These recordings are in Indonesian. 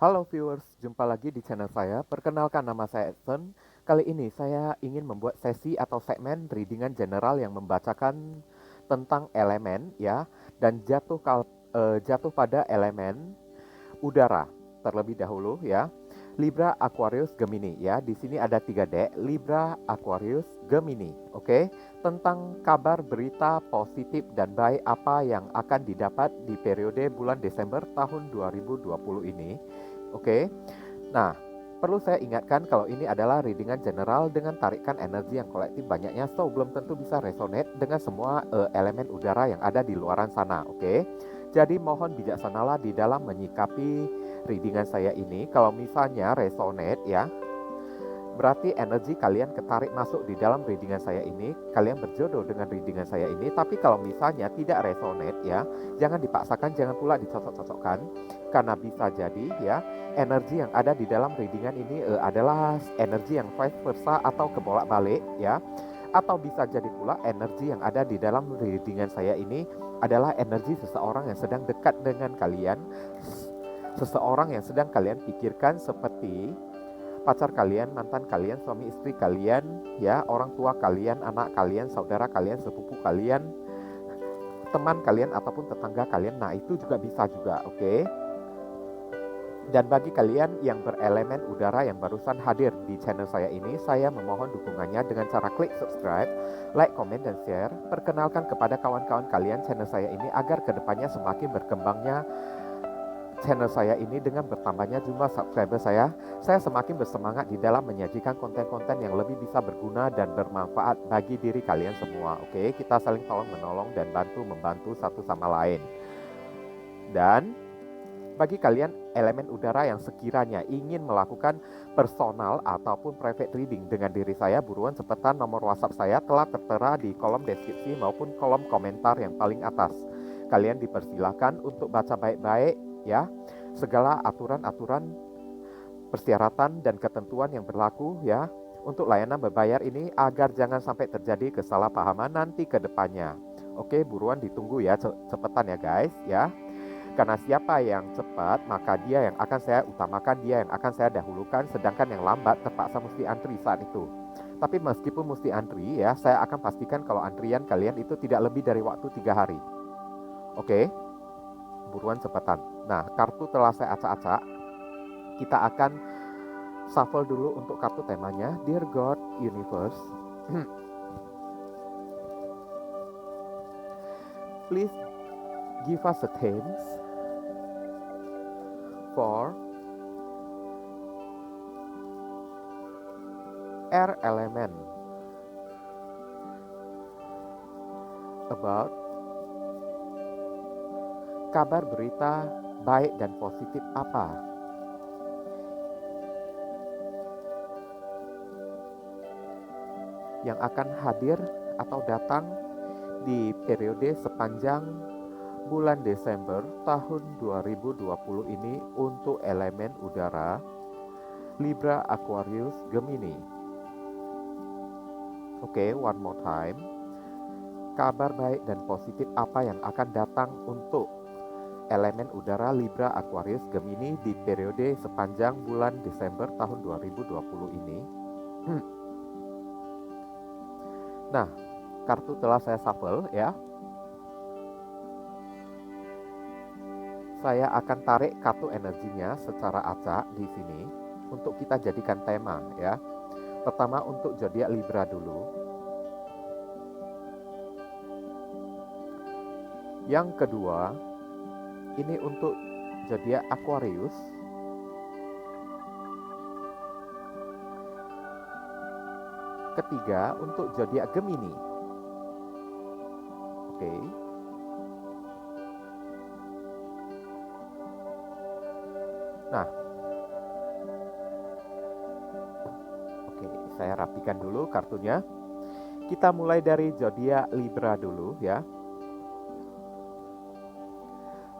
Halo viewers, jumpa lagi di channel saya. Perkenalkan nama saya Edson. Kali ini saya ingin membuat sesi atau segmen readingan general yang membacakan tentang elemen ya dan jatuh pada elemen udara terlebih dahulu ya. Libra, Aquarius, Gemini ya. Di sini ada 3 dek, Libra, Aquarius, Gemini. Oke, tentang kabar berita positif dan baik apa yang akan didapat di periode bulan Desember tahun 2020 ini. Oke. Nah, perlu saya ingatkan kalau ini adalah readingan general dengan tarikan energi yang kolektif banyaknya, so belum tentu bisa resonate dengan semua elemen udara yang ada di luaran sana, oke? Jadi mohon bijaksanalah di dalam menyikapi readingan saya ini. Kalau misalnya resonate ya, berarti energi kalian ketarik masuk di dalam readingan saya ini, kalian berjodoh dengan readingan saya ini. Tapi kalau misalnya tidak resonate ya, jangan dipaksakan, jangan pula dicocok-cocokkan. Karena bisa jadi ya, energi yang ada di dalam readingan ini adalah energi yang vice versa atau kebolak-balik ya. Atau bisa jadi pula energi yang ada di dalam readingan saya ini adalah energi seseorang yang sedang dekat dengan kalian. Seseorang yang sedang kalian pikirkan seperti pacar kalian, mantan kalian, suami istri kalian, ya, orang tua kalian, anak kalian, saudara kalian, sepupu kalian, teman kalian ataupun tetangga kalian. Nah, itu juga bisa juga, oke? Dan bagi kalian yang berelemen udara yang barusan hadir di channel saya ini, saya memohon dukungannya dengan cara klik subscribe, like, komen, dan share. Perkenalkan kepada kawan-kawan kalian channel saya ini agar kedepannya semakin berkembangnya channel saya ini dengan bertambahnya jumlah subscriber saya semakin bersemangat di dalam menyajikan konten-konten yang lebih bisa berguna dan bermanfaat bagi diri kalian semua. Oke, kita saling tolong menolong dan bantu-membantu satu sama lain. Dan bagi kalian elemen udara yang sekiranya ingin melakukan personal ataupun private reading dengan diri saya, buruan cepetan, nomor WhatsApp saya telah tertera di kolom deskripsi maupun kolom komentar yang paling atas. Kalian dipersilakan untuk baca baik-baik ya, segala aturan-aturan, persyaratan dan ketentuan yang berlaku ya untuk layanan berbayar ini agar jangan sampai terjadi kesalahpahaman nanti ke depannya. Oke, buruan ditunggu ya, cepetan ya guys ya. Karena siapa yang cepat, maka dia yang akan saya utamakan, dia yang akan saya dahulukan, sedangkan yang lambat terpaksa mesti antri saat itu. Tapi meskipun mesti antri ya, saya akan pastikan kalau antrian kalian itu tidak lebih dari waktu 3 hari. Oke, buruan cepetan. Nah, kartu telah saya acak-acak. Kita akan shuffle dulu untuk kartu temanya. Dear God, Universe, please give us a themes for air element about kabar berita baik dan positif apa yang akan hadir atau datang di periode sepanjang bulan Desember tahun 2020 ini untuk elemen udara Libra, Aquarius, Gemini. Oke, one more time. Kabar baik dan positif apa yang akan datang untuk elemen udara Libra, Aquarius, Gemini di periode sepanjang bulan Desember tahun 2020 ini. Nah, kartu telah saya shuffle ya. Saya akan tarik kartu energinya secara acak di sini untuk kita jadikan tema ya. Pertama untuk zodiak Libra dulu. Yang kedua, ini untuk zodiak Aquarius. Ketiga, untuk zodiak Gemini. Oke. Nah, oke, saya rapikan dulu kartunya. Kita mulai dari zodiak Libra dulu ya.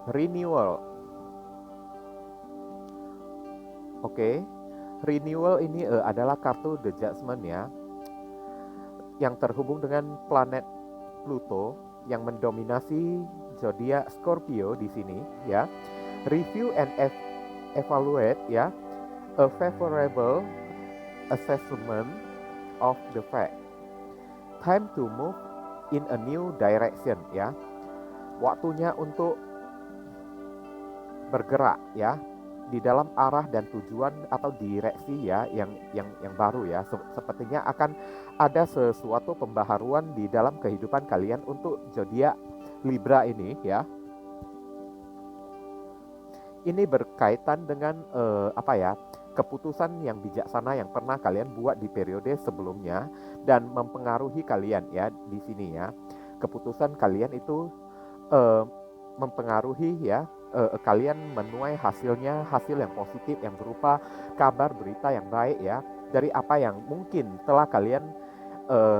Renewal. Oke. Renewal ini adalah kartu The Judgment ya, yang terhubung dengan planet Pluto yang mendominasi zodiak Scorpio di sini ya. Review and evaluate ya a favorable assessment of the fact. Time to move in a new direction ya. Waktunya untuk bergerak ya di dalam arah dan tujuan atau direksi ya yang baru ya. Sepertinya akan ada sesuatu pembaharuan di dalam kehidupan kalian untuk zodiak Libra ini ya. Ini berkaitan dengan apa ya? Keputusan yang bijaksana yang pernah kalian buat di periode sebelumnya dan mempengaruhi kalian ya di sini ya. Keputusan kalian itu mempengaruhi ya kalian menuai hasilnya, hasil yang positif yang berupa kabar berita yang baik ya dari apa yang mungkin telah kalian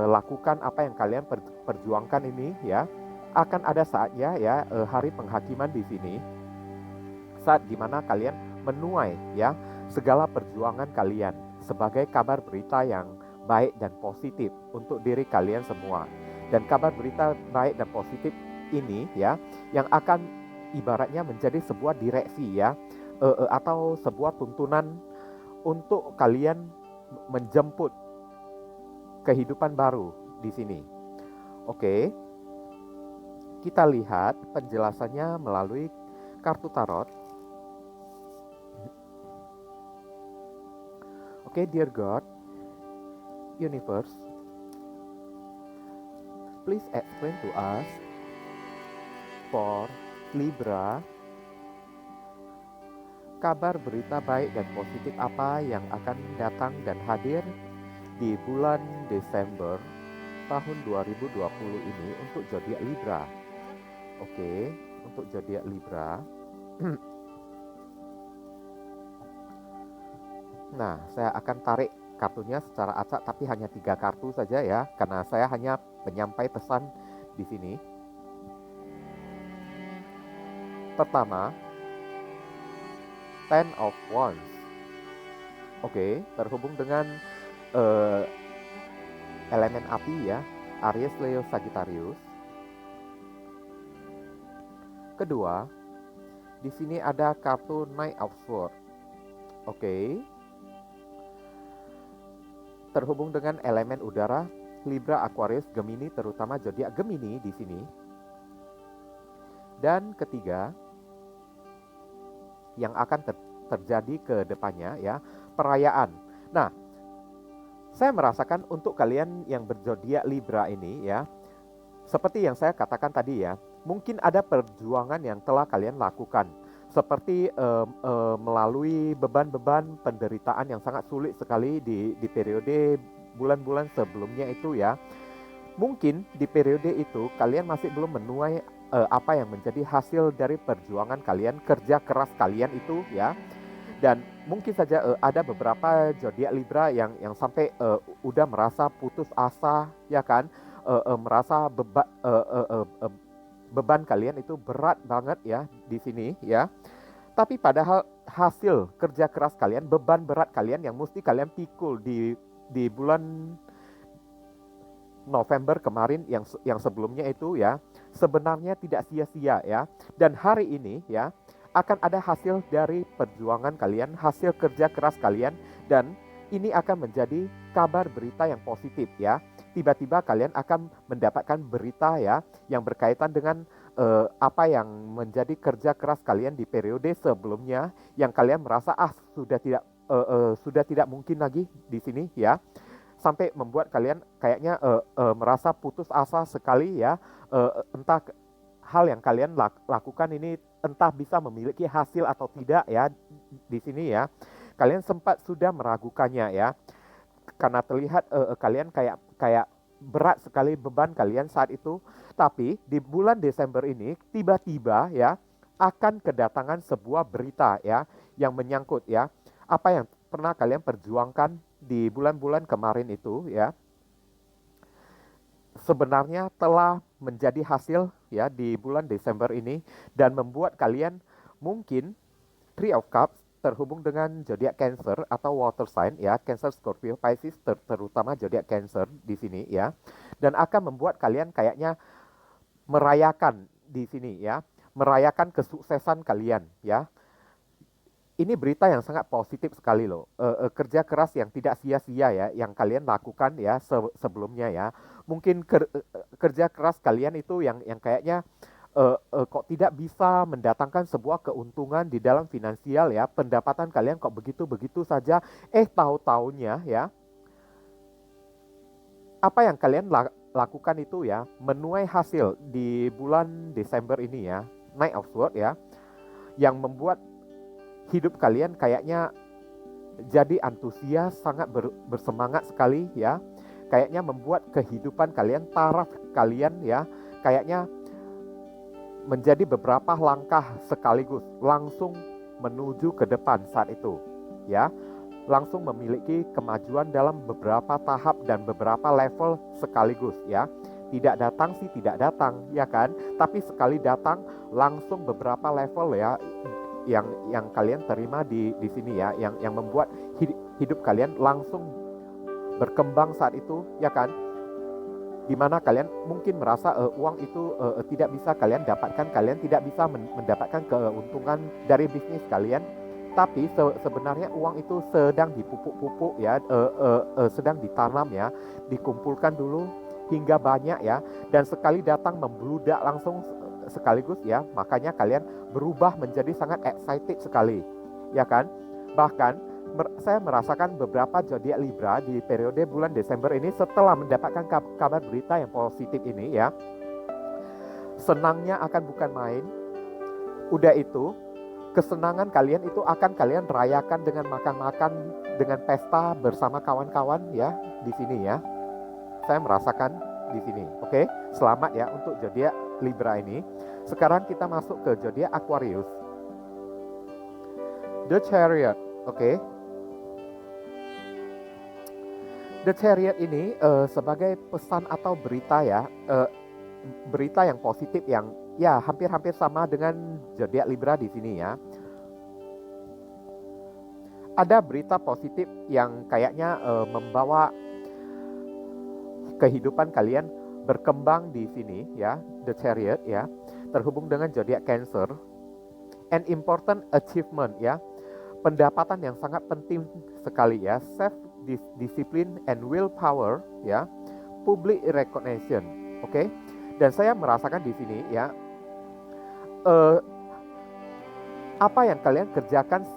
lakukan, apa yang kalian perjuangkan ini ya. Akan ada saatnya ya hari penghakiman di sini, saat dimana kalian menuai ya segala perjuangan kalian sebagai kabar berita yang baik dan positif untuk diri kalian semua. Dan kabar berita baik dan positif ini ya yang akan ibaratnya menjadi sebuah direksi ya atau sebuah tuntunan untuk kalian menjemput kehidupan baru di sini. Oke. Kita lihat penjelasannya melalui kartu tarot. Oke, dear God, universe, please explain to us for Libra, kabar berita baik dan positif apa yang akan datang dan hadir di bulan Desember tahun 2020 ini untuk zodiak Libra. Oke, untuk zodiak Libra. Nah, saya akan tarik kartunya secara acak tapi hanya 3 kartu saja ya, karena saya hanya penyampai pesan di sini. Pertama, Ten of Wands. Oke, terhubung dengan elemen api ya, Aries, Leo, Sagittarius. Kedua, di sini ada kartu Knight of Swords. Oke. Terhubung dengan elemen udara, Libra, Aquarius, Gemini, terutama zodiak Gemini di sini. Dan ketiga, yang akan terjadi ke depannya ya, perayaan. Nah, saya merasakan untuk kalian yang berzodiak Libra ini ya, seperti yang saya katakan tadi ya, mungkin ada perjuangan yang telah kalian lakukan, seperti melalui beban-beban penderitaan yang sangat sulit sekali di periode bulan-bulan sebelumnya itu ya. Mungkin di periode itu kalian masih belum menuai apa yang menjadi hasil dari perjuangan kalian, kerja keras kalian itu ya. Dan mungkin saja ada beberapa zodiak Libra yang sampai udah merasa putus asa ya kan, merasa beban kalian itu berat banget ya di sini ya. Tapi padahal hasil kerja keras kalian, beban berat kalian yang mesti kalian pikul di bulan November kemarin yang sebelumnya itu ya, sebenarnya tidak sia-sia ya. Dan hari ini ya akan ada hasil dari perjuangan kalian, hasil kerja keras kalian, dan ini akan menjadi kabar berita yang positif ya. Tiba-tiba kalian akan mendapatkan berita ya yang berkaitan dengan apa yang menjadi kerja keras kalian di periode sebelumnya yang kalian merasa sudah tidak mungkin lagi di sini ya, sampai membuat kalian kayaknya merasa putus asa sekali ya, entah hal yang kalian lakukan ini entah bisa memiliki hasil atau tidak ya di sini ya. Kalian sempat sudah meragukannya ya, karena terlihat kalian kayak berat sekali beban kalian saat itu. Tapi di bulan Desember ini tiba-tiba ya akan kedatangan sebuah berita ya yang menyangkut ya apa yang pernah kalian perjuangkan di bulan-bulan kemarin itu ya, sebenarnya telah menjadi hasil ya di bulan Desember ini, dan membuat kalian mungkin Three of Cups terhubung dengan zodiak Cancer atau water sign ya, Cancer, Scorpio, Pisces, terutama zodiak Cancer di sini ya, dan akan membuat kalian kayaknya merayakan di sini ya, merayakan kesuksesan kalian ya. ini berita yang sangat positif sekali loh. Kerja keras yang tidak sia-sia ya, yang kalian lakukan ya sebelumnya ya. Mungkin kerja keras kalian itu yang kayaknya kok tidak bisa mendatangkan sebuah keuntungan di dalam finansial ya. Pendapatan kalian kok begitu-begitu saja. Tahu-taunya ya, apa yang kalian lakukan itu ya, menuai hasil di bulan Desember ini ya, Knight of Swords ya, yang membuat hidup kalian kayaknya jadi antusias, sangat bersemangat sekali ya. Kayaknya membuat kehidupan kalian, taraf kalian ya, kayaknya menjadi beberapa langkah sekaligus langsung menuju ke depan saat itu ya. Langsung memiliki kemajuan dalam beberapa tahap dan beberapa level sekaligus ya. Tidak datang sih tidak datang ya kan, tapi sekali datang langsung beberapa level ya, yang kalian terima di sini ya, yang membuat hidup kalian langsung berkembang saat itu ya kan. Dimana kalian mungkin merasa uang itu tidak bisa kalian dapatkan, kalian tidak bisa mendapatkan keuntungan dari bisnis kalian, tapi sebenarnya uang itu sedang dipupuk-pupuk ya, sedang ditanam ya, dikumpulkan dulu hingga banyak ya, dan sekali datang membludak langsung sekaligus ya, makanya kalian berubah menjadi sangat excited sekali ya kan. Bahkan saya merasakan beberapa zodiak Libra di periode bulan Desember ini setelah mendapatkan kabar berita yang positif ini ya, senangnya akan bukan main. Udah itu, kesenangan kalian itu akan kalian rayakan dengan makan-makan, dengan pesta bersama kawan-kawan ya di sini ya. Saya merasakan di sini. Oke, selamat ya untuk zodiak Libra ini. Sekarang kita masuk ke zodiak Aquarius. The Chariot, oke. The Chariot ini sebagai pesan atau berita ya, berita yang positif yang ya hampir-hampir sama dengan zodiak Libra di sini ya. Ada berita positif yang kayaknya membawa kehidupan kalian berkembang di sini ya, The Chariot ya, terhubung dengan zodiak Cancer. An important achievement ya, pendapatan yang sangat penting sekali ya, self discipline and willpower ya, public recognition, oke. Dan saya merasakan di sini ya, apa yang kalian kerjakan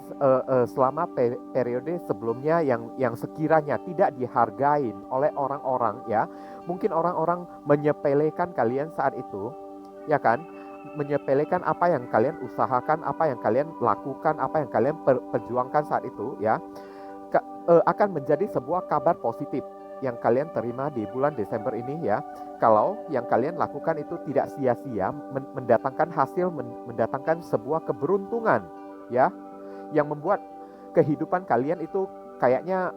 selama periode sebelumnya yang sekiranya tidak dihargain oleh orang-orang ya, mungkin orang-orang menyepelekan kalian saat itu ya kan, menyepelekan apa yang kalian usahakan, apa yang kalian lakukan, apa yang kalian perjuangkan saat itu ya, akan menjadi sebuah kabar positif yang kalian terima di bulan Desember ini ya. Kalau yang kalian lakukan itu tidak sia-sia, mendatangkan hasil, mendatangkan sebuah keberuntungan ya, yang membuat kehidupan kalian itu kayaknya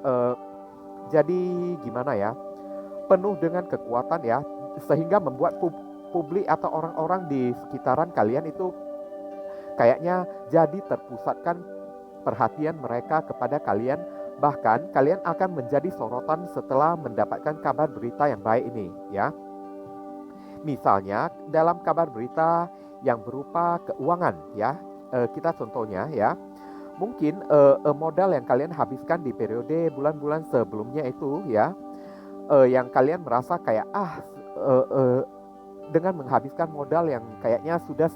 jadi gimana ya, penuh dengan kekuatan ya, sehingga membuat publik atau orang-orang di sekitaran kalian itu kayaknya jadi terpusatkan perhatian mereka kepada kalian. Bahkan kalian akan menjadi sorotan setelah mendapatkan kabar berita yang baik ini ya. Misalnya dalam kabar berita yang berupa keuangan ya, kita contohnya ya, mungkin modal yang kalian habiskan di periode bulan-bulan sebelumnya itu ya, yang kalian merasa kayak dengan menghabiskan modal yang kayaknya sudah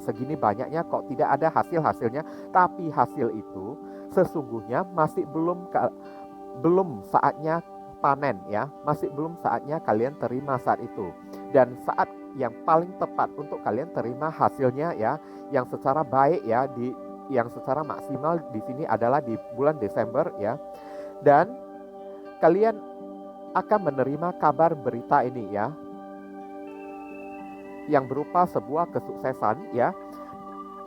segini banyaknya kok tidak ada hasilnya, tapi hasil itu sesungguhnya masih belum saatnya panen ya, masih belum saatnya kalian terima saat itu. Dan saat yang paling tepat untuk kalian terima hasilnya ya, yang secara baik ya, yang secara maksimal di sini adalah di bulan Desember ya. Dan kalian akan menerima kabar berita ini ya, yang berupa sebuah kesuksesan ya.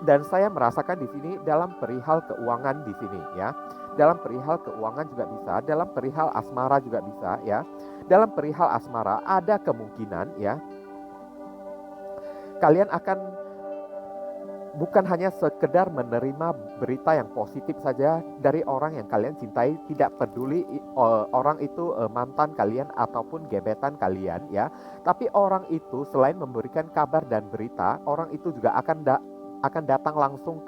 Dan saya merasakan di sini dalam perihal keuangan di sini ya. Dalam perihal keuangan juga bisa, dalam perihal asmara juga bisa ya. Dalam perihal asmara ada kemungkinan ya, kalian akan bukan hanya sekedar menerima berita yang positif saja dari orang yang kalian cintai, tidak peduli orang itu mantan kalian ataupun gebetan kalian ya. Tapi orang itu selain memberikan kabar dan berita, orang itu juga akan datang langsung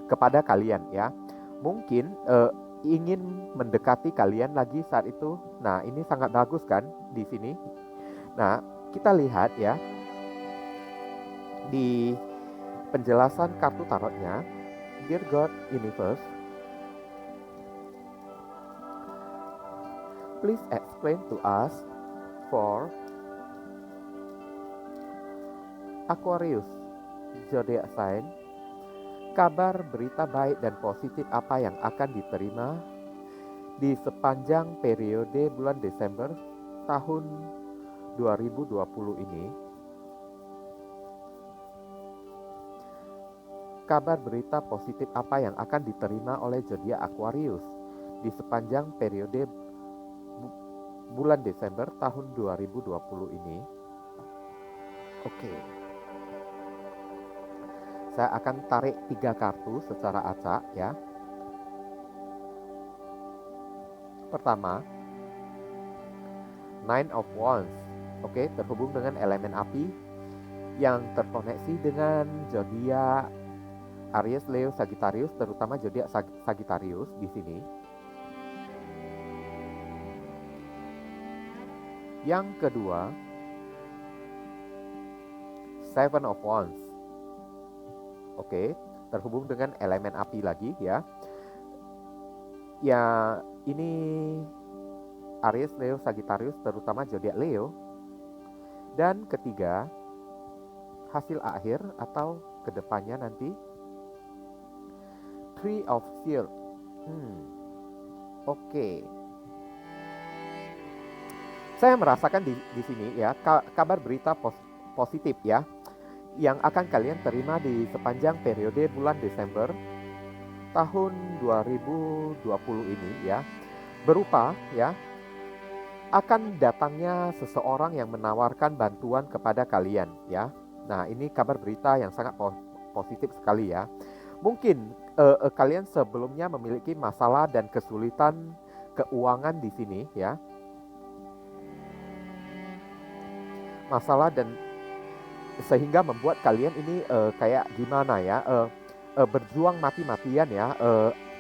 kepada kalian ya. Mungkin ingin mendekati kalian lagi saat itu. Nah, ini sangat bagus kan di sini. Nah, kita lihat ya di penjelasan kartu tarotnya. Dear God Universe, please explain to us for Aquarius zodiac sign, kabar berita baik dan positif apa yang akan diterima di sepanjang periode bulan Desember tahun 2020 ini. Kabar berita positif apa yang akan diterima oleh zodiak Aquarius di sepanjang periode bulan Desember tahun 2020 ini. Oke. Saya akan tarik 3 kartu secara acak ya. Pertama, Nine of Wands. Oke, terhubung dengan elemen api yang terkoneksi dengan zodiak Aries, Leo, Sagittarius, terutama zodiak Sagittarius di sini. Yang kedua, Seven of Wands. Oke, terhubung dengan elemen api lagi ya. Ya, ini Aries, Leo, Sagittarius, terutama zodiak Leo. Dan ketiga, hasil akhir atau kedepannya nanti, Three of Shield. Oke. Saya merasakan di sini ya kabar berita positif ya yang akan kalian terima di sepanjang periode bulan Desember tahun 2020 ini ya, berupa ya akan datangnya seseorang yang menawarkan bantuan kepada kalian ya. Nah, ini kabar berita yang sangat positif sekali ya. Mungkin kalian sebelumnya memiliki masalah dan kesulitan keuangan di sini ya. Masalah dan sehingga membuat kalian ini kayak gimana ya, berjuang mati-matian ya,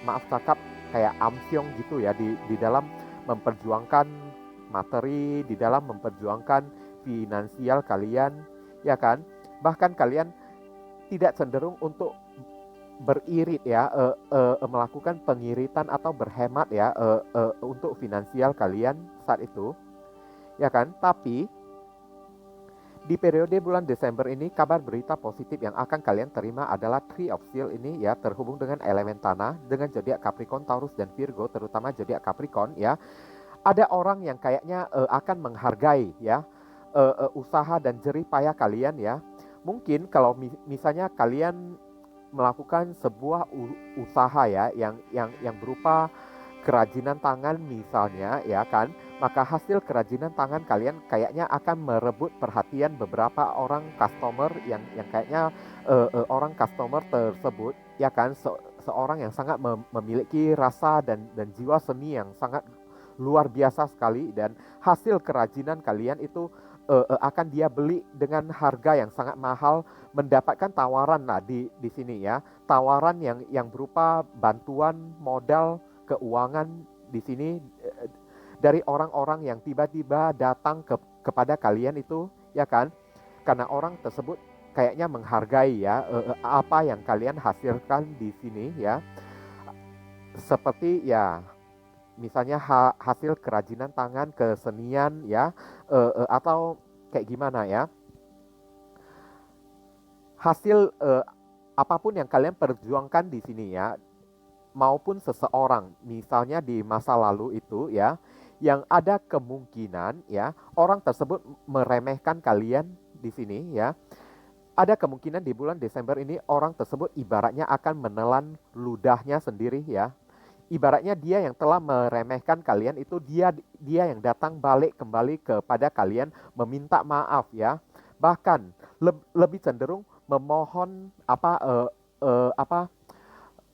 maaf cakap kayak amsyong gitu ya di dalam memperjuangkan materi, di dalam memperjuangkan finansial kalian ya kan. Bahkan kalian tidak cenderung untuk beririt ya, melakukan pengiritan atau berhemat ya untuk finansial kalian saat itu ya kan. Tapi di periode bulan Desember ini kabar berita positif yang akan kalian terima adalah Three of Shield ini ya, terhubung dengan elemen tanah dengan zodiak Capricorn, Taurus dan Virgo, terutama zodiak Capricorn ya. Ada orang yang kayaknya akan menghargai ya usaha dan jerih payah kalian ya. Mungkin kalau misalnya kalian melakukan sebuah usaha ya yang berupa kerajinan tangan misalnya ya kan, maka hasil kerajinan tangan kalian kayaknya akan merebut perhatian beberapa orang customer yang kayaknya orang customer tersebut ya kan seorang yang sangat memiliki rasa dan jiwa seni yang sangat luar biasa sekali, dan hasil kerajinan kalian itu akan dia beli dengan harga yang sangat mahal, mendapatkan tawaran lah di sini ya, tawaran yang berupa bantuan modal keuangan di sini dari orang-orang yang tiba-tiba datang kepada kalian itu ya kan, karena orang tersebut kayaknya menghargai ya apa yang kalian hasilkan di sini ya, seperti ya misalnya hasil kerajinan tangan, kesenian ya atau kayak gimana ya, hasil apapun yang kalian perjuangkan di sini ya, maupun seseorang misalnya di masa lalu itu ya, yang ada kemungkinan ya orang tersebut meremehkan kalian di sini ya. Ada kemungkinan di bulan Desember ini orang tersebut ibaratnya akan menelan ludahnya sendiri ya. Ibaratnya dia yang telah meremehkan kalian itu dia yang datang balik kembali kepada kalian meminta maaf ya. Bahkan lebih cenderung memohon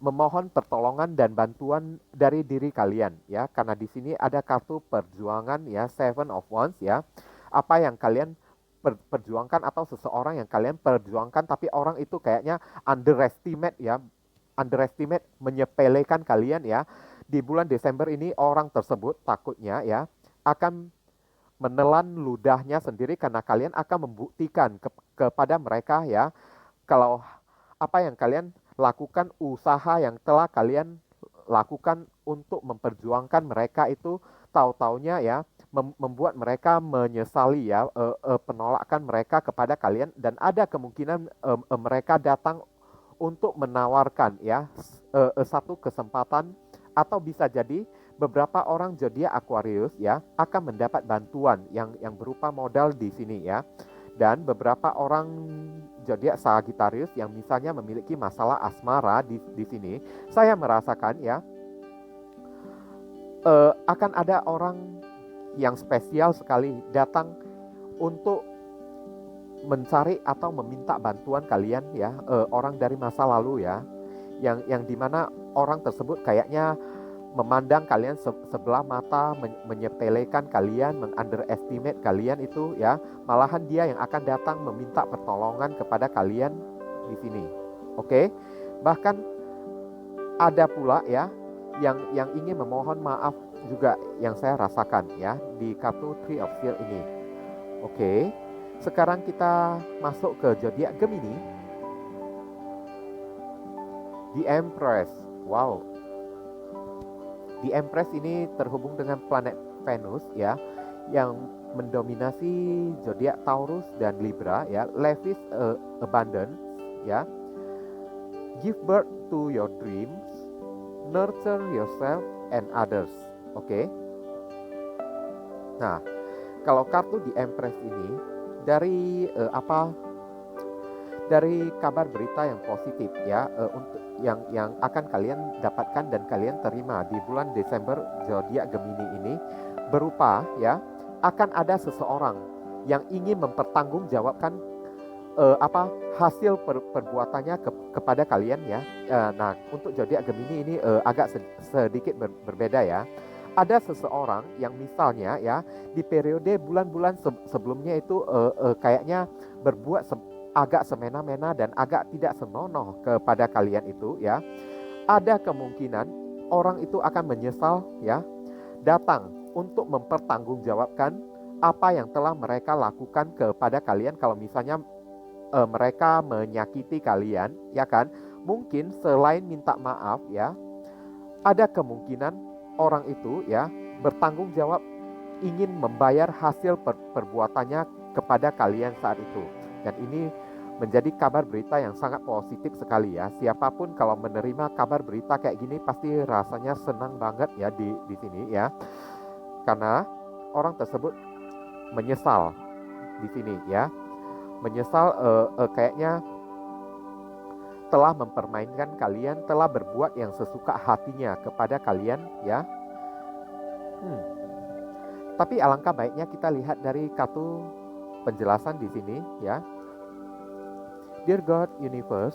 memohon pertolongan dan bantuan dari diri kalian ya, karena di sini ada kartu perjuangan ya, Seven of Wands ya. Apa yang kalian perjuangkan atau seseorang yang kalian perjuangkan tapi orang itu kayaknya underestimate ya, underestimate, menyepelekan kalian ya. Di bulan Desember ini orang tersebut takutnya ya akan menelan ludahnya sendiri karena kalian akan membuktikan kepada mereka ya kalau apa yang kalian lakukan, usaha yang telah kalian lakukan untuk memperjuangkan mereka itu tahu-taunya ya membuat mereka menyesali ya penolakan mereka kepada kalian, dan ada kemungkinan mereka datang untuk menawarkan ya satu kesempatan, atau bisa jadi beberapa orang zodiak Aquarius ya akan mendapat bantuan yang berupa modal di sini ya. Dan beberapa orang zodiak Sagittarius yang misalnya memiliki masalah asmara di sini, saya merasakan ya akan ada orang yang spesial sekali datang untuk mencari atau meminta bantuan kalian ya, orang dari masa lalu ya, yang dimana orang tersebut kayaknya memandang kalian sebelah mata, menyepelekan kalian, mengunderestimate kalian itu ya. Malahan dia yang akan datang meminta pertolongan kepada kalian di sini. Oke. Bahkan ada pula ya yang ingin memohon maaf juga yang saya rasakan ya di kartu Three of Shield ini. Oke. Sekarang kita masuk ke zodiak Gemini. The Empress. Wow. The Empress ini terhubung dengan planet Venus ya, yang mendominasi zodiak Taurus dan Libra ya. Lavish abundance ya. Give birth to your dreams, nurture yourself and others. Oke. Nah, kalau kartu The Empress ini dari dari kabar berita yang positif ya, untuk yang akan kalian dapatkan dan kalian terima di bulan Desember zodiak Gemini ini berupa ya akan ada seseorang yang ingin mempertanggungjawabkan hasil perbuatannya kepada kalian ya. Nah, untuk zodiak Gemini ini agak sedikit berbeda ya. Ada seseorang yang misalnya ya di periode bulan-bulan sebelumnya itu kayaknya berbuat agak semena-mena dan agak tidak senonoh kepada kalian itu ya. Ada kemungkinan orang itu akan menyesal ya, datang untuk mempertanggungjawabkan apa yang telah mereka lakukan kepada kalian. Kalau misalnya mereka menyakiti kalian ya kan, mungkin selain minta maaf ya, ada kemungkinan orang itu ya bertanggung jawab ingin membayar hasil perbuatannya kepada kalian saat itu. Dan ini menjadi kabar berita yang sangat positif sekali ya. Siapapun kalau menerima kabar berita kayak gini pasti rasanya senang banget ya di sini ya. Karena orang tersebut menyesal di sini ya. Menyesal kayaknya telah mempermainkan kalian, telah berbuat yang sesuka hatinya kepada kalian ya. Tapi alangkah baiknya kita lihat dari kartu penjelasan di sini ya. Dear God Universe,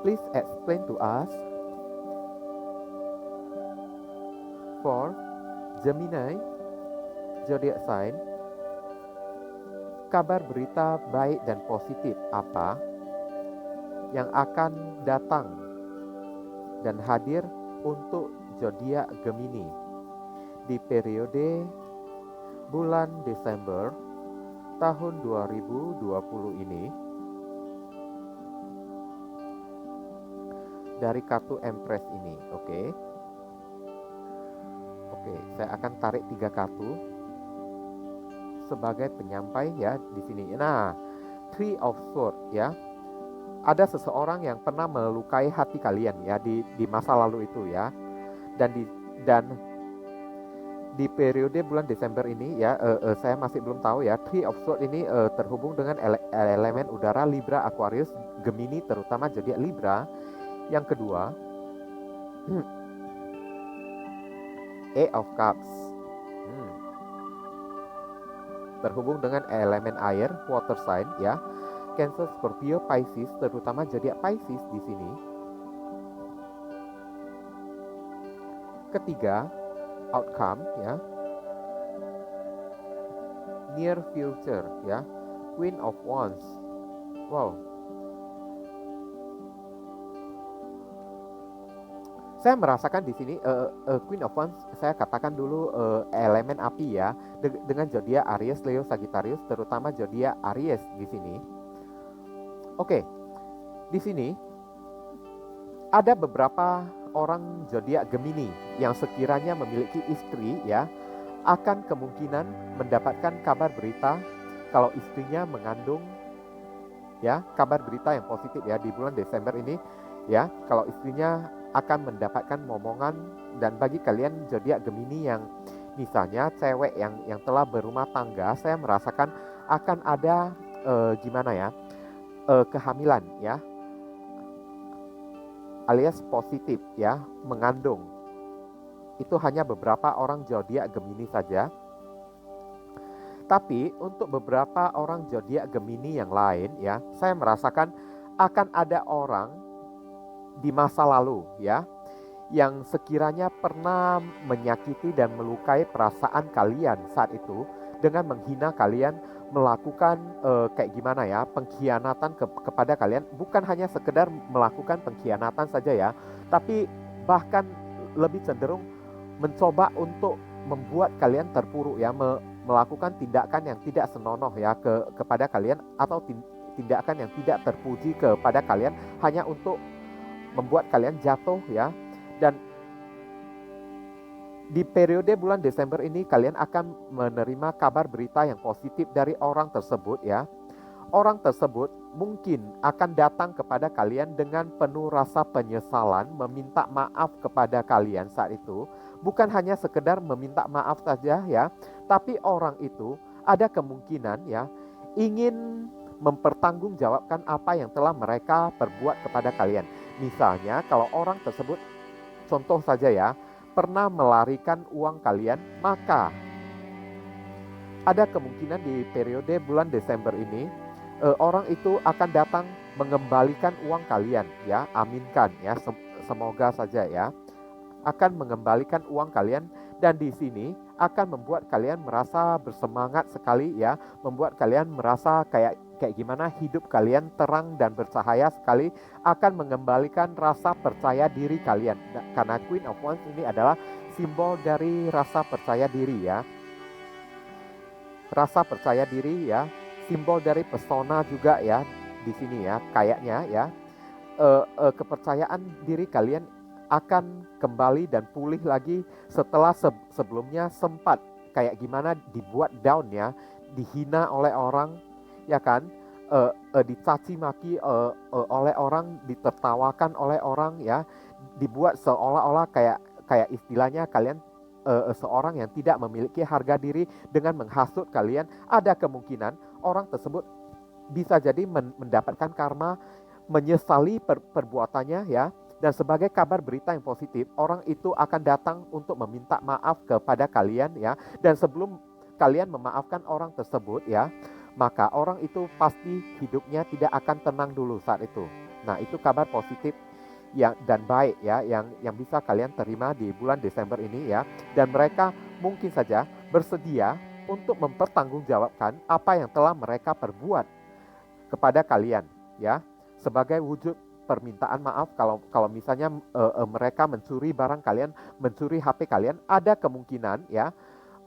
please explain to us for Gemini zodiac sign, kabar berita baik dan positif apa yang akan datang dan hadir untuk zodiak Gemini di periode bulan Desember tahun 2020 ini dari kartu Empress ini. Oke, saya akan tarik 3 kartu sebagai penyampai ya di sini. Nah, Three of Swords ya. Ada seseorang yang pernah melukai hati kalian ya di masa lalu itu ya. Dan di periode bulan Desember ini ya, saya masih belum tahu ya. Three of Swords ini terhubung dengan elemen udara Libra, Aquarius, Gemini, terutama zodiak Libra. Yang kedua, Eight of Cups. Terhubung dengan elemen air, water sign ya. Cancer, Scorpio, Pisces, terutama zodiak Pisces di sini. Ketiga, outcome ya. Near future ya. Queen of Wands. Wow. Saya merasakan di sini Queen of Wands, saya katakan dulu elemen api ya, dengan zodiak Aries, Leo, Sagittarius, terutama zodiak Aries di sini. Oke, di sini ada beberapa orang zodiak Gemini yang sekiranya memiliki istri ya, akan kemungkinan mendapatkan kabar berita kalau istrinya mengandung, ya, kabar berita yang positif ya di bulan Desember ini ya, kalau istrinya akan mendapatkan momongan. Dan bagi kalian zodiak Gemini yang misalnya cewek yang telah berumah tangga, saya merasakan akan ada gimana ya, kehamilan ya, alias positif ya, mengandung. Itu hanya beberapa orang zodiak Gemini saja. Tapi untuk beberapa orang zodiak Gemini yang lain ya, saya merasakan akan ada orang di masa lalu ya, yang sekiranya pernah menyakiti dan melukai perasaan kalian saat itu dengan menghina kalian, melakukan kayak gimana ya, pengkhianatan kepada kalian. Bukan hanya sekedar melakukan pengkhianatan saja ya, tapi bahkan lebih cenderung mencoba untuk membuat kalian terpuruk ya, melakukan tindakan yang tidak senonoh ya kepada kalian, atau tindakan yang tidak terpuji kepada kalian hanya untuk membuat kalian jatuh ya. Dan di periode bulan Desember ini kalian akan menerima kabar berita yang positif dari orang tersebut ya. Orang tersebut mungkin akan datang kepada kalian dengan penuh rasa penyesalan, meminta maaf kepada kalian saat itu. Bukan hanya sekedar meminta maaf saja ya, tapi orang itu ada kemungkinan ya ingin mempertanggungjawabkan apa yang telah mereka perbuat kepada kalian. Misalnya kalau orang tersebut, contoh saja ya, pernah melarikan uang kalian, maka ada kemungkinan di periode bulan Desember ini orang itu akan datang mengembalikan uang kalian ya, aminkan ya, semoga saja ya, akan mengembalikan uang kalian. Dan di sini akan membuat kalian merasa bersemangat sekali ya, membuat kalian merasa kayak gimana hidup kalian terang dan bercahaya sekali, akan mengembalikan rasa percaya diri kalian. Karena Queen of Wands ini adalah simbol dari rasa percaya diri ya. Rasa percaya diri ya, simbol dari pesona juga ya di sini ya, kayaknya ya. Kepercayaan diri kalian akan kembali dan pulih lagi setelah sebelumnya sempat kayak gimana dibuat down ya, dihina oleh orang ya kan, dicaci maki oleh orang, ditertawakan oleh orang ya, dibuat seolah-olah kayak kayak istilahnya kalian seorang yang tidak memiliki harga diri dengan menghasut kalian. Ada kemungkinan orang tersebut bisa jadi mendapatkan karma, menyesali perbuatannya ya. Dan sebagai kabar berita yang positif, orang itu akan datang untuk meminta maaf kepada kalian ya. Dan sebelum kalian memaafkan orang tersebut ya, maka orang itu pasti hidupnya tidak akan tenang dulu saat itu. Nah, itu kabar positif yang dan baik ya, yang bisa kalian terima di bulan Desember ini ya. Dan mereka mungkin saja bersedia untuk mempertanggungjawabkan apa yang telah mereka perbuat kepada kalian ya, sebagai wujud permintaan maaf. Kalau misalnya mereka mencuri barang kalian, mencuri HP kalian, ada kemungkinan ya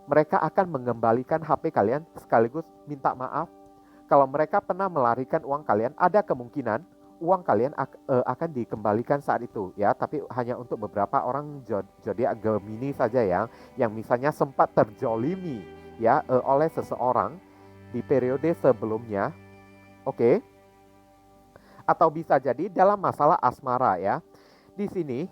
mereka akan mengembalikan HP kalian sekaligus minta maaf. Kalau mereka pernah melarikan uang kalian, ada kemungkinan uang kalian akan dikembalikan saat itu ya. Tapi hanya untuk beberapa orang zodiak Gemini saja ya, yang misalnya sempat terjolimi ya oleh seseorang di periode sebelumnya. Oke. Atau bisa jadi dalam masalah asmara ya. Di sini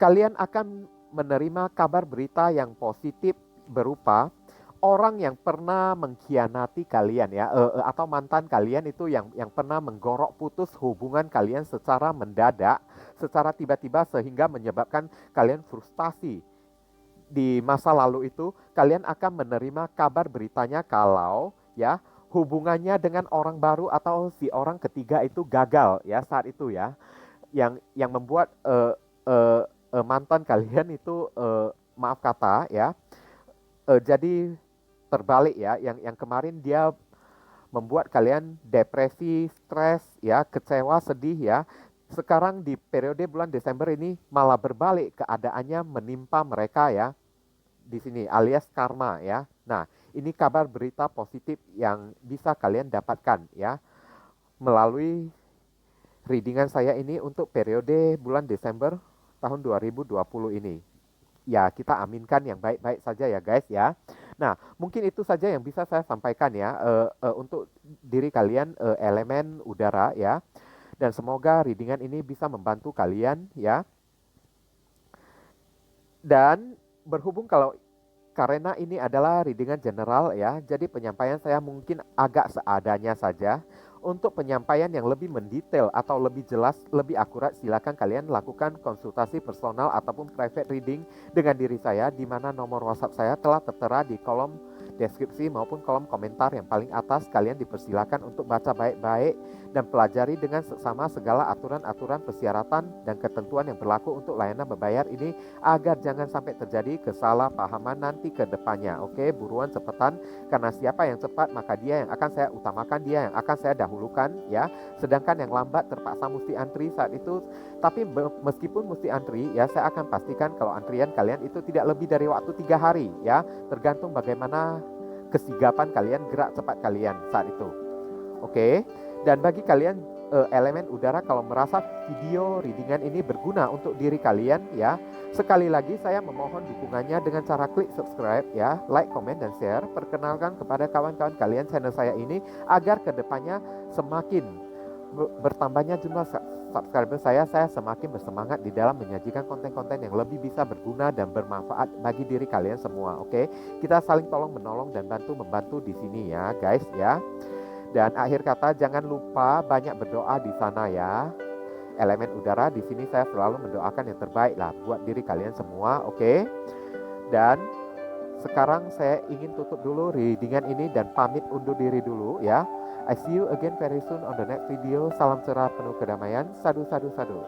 kalian akan menerima kabar berita yang positif berupa orang yang pernah mengkhianati kalian ya, atau mantan kalian itu yang pernah menggorok putus hubungan kalian secara mendadak, secara tiba-tiba, sehingga menyebabkan kalian frustasi. Di masa lalu itu kalian akan menerima kabar beritanya kalau ya hubungannya dengan orang baru atau si orang ketiga itu gagal ya saat itu ya, yang membuat mantan kalian itu maaf kata ya, jadi terbalik ya, yang kemarin dia membuat kalian depresi, stres ya, kecewa, sedih ya. sekarang di periode bulan Desember ini malah berbalik keadaannya menimpa mereka ya di sini alias karma ya. Nah, ini kabar berita positif yang bisa kalian dapatkan ya melalui readingan saya ini untuk periode bulan Desember tahun 2020 ini. Ya, kita aminkan yang baik-baik saja ya guys ya. Nah, mungkin itu saja yang bisa saya sampaikan ya untuk diri kalian elemen udara ya. Dan semoga readingan ini bisa membantu kalian ya. Dan berhubung kalau karena ini adalah readingan general ya, jadi penyampaian saya mungkin agak seadanya saja. Untuk penyampaian yang lebih mendetail atau lebih jelas, lebih akurat, silakan kalian lakukan konsultasi personal ataupun private reading dengan diri saya, di mana nomor WhatsApp saya telah tertera di kolom deskripsi maupun kolom komentar yang paling atas. Kalian dipersilakan untuk baca baik-baik dan pelajari dengan seksama segala aturan-aturan persyaratan dan ketentuan yang berlaku untuk layanan berbayar ini, agar jangan sampai terjadi kesalahpahaman nanti ke depannya. Oke, buruan cepetan, karena siapa yang cepat maka dia yang akan saya utamakan, dia yang akan saya dahulukan ya. Sedangkan yang lambat terpaksa mesti antri saat itu. Tapi meskipun mesti antri ya, saya akan pastikan kalau antrian kalian itu tidak lebih dari waktu 3 hari ya, tergantung bagaimana kesigapan kalian, gerak cepat kalian saat itu. Oke. Dan bagi kalian elemen udara, kalau merasa video readingan ini berguna untuk diri kalian ya, sekali lagi saya memohon dukungannya dengan cara klik subscribe ya, like, komen, dan share. Perkenalkan kepada kawan-kawan kalian channel saya ini agar kedepannya semakin bertambahnya jumlah subscriber saya semakin bersemangat di dalam menyajikan konten-konten yang lebih bisa berguna dan bermanfaat bagi diri kalian semua. Oke, kita saling tolong menolong dan bantu membantu di sini ya guys ya. Dan akhir kata, jangan lupa banyak berdoa di sana ya. Elemen udara, di sini saya selalu mendoakan yang terbaik lah buat diri kalian semua, oke? Dan sekarang saya ingin tutup dulu readingan ini dan pamit undur diri dulu ya. I see you again very soon on the next video. Salam cerah penuh kedamaian. Sadu, sadu, sadu.